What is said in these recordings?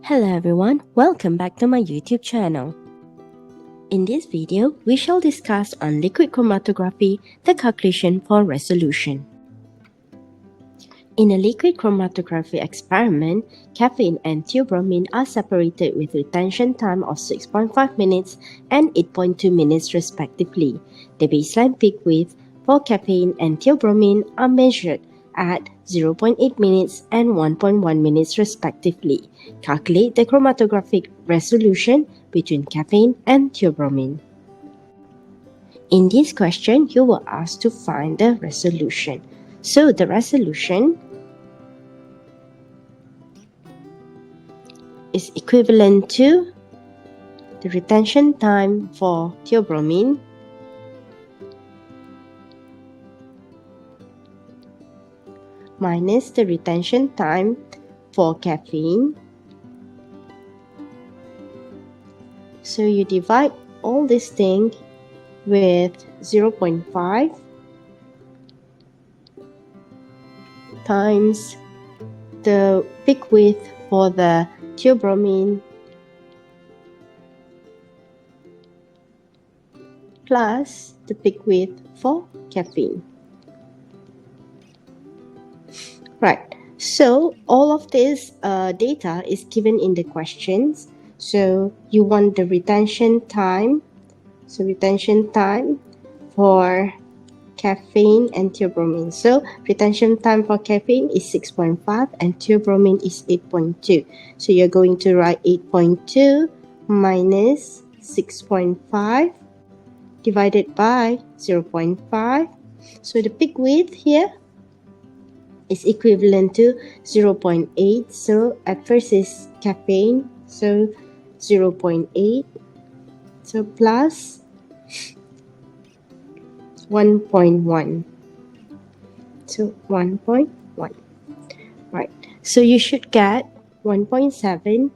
Hello everyone, welcome back to my YouTube channel. In this video, we shall discuss on liquid chromatography, the calculation for resolution. In a liquid chromatography experiment, caffeine and theobromine are separated with retention time of 6.5 minutes and 8.2 minutes respectively. The baseline peak width for caffeine and theobromine are measured at 0.8 minutes and 1.1 minutes respectively. Calculate the chromatographic resolution between caffeine and theobromine. In this question, you were asked to find the resolution. So the resolution is equivalent to the retention time for theobromine minus the retention time for caffeine. So you divide all this thing with 0.5 times the peak width for the theobromine plus the peak width for caffeine. Right, so all of this data is given in the questions. So you want the retention time. So retention time for caffeine and theobromine. So retention time for caffeine is 6.5 and theobromine is 8.2. So you're going to write 8.2 minus 6.5 divided by 0.5. So the peak width here is equivalent to 0.8. So at first is caffeine, so 0.8. So plus 1.1. So 1.1. Right. So you should get 1.7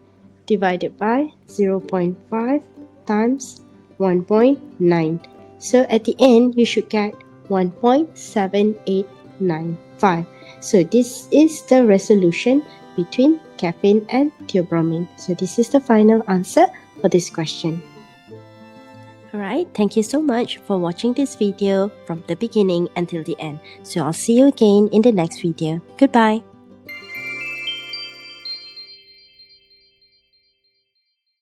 divided by 0.5 times 1.9. So at the end, you should get 1.7895. So this is the resolution between caffeine and theobromine. So this is the final answer for this question. Alright, thank you so much for watching this video from the beginning until the end. So I'll see you again in the next video. Goodbye.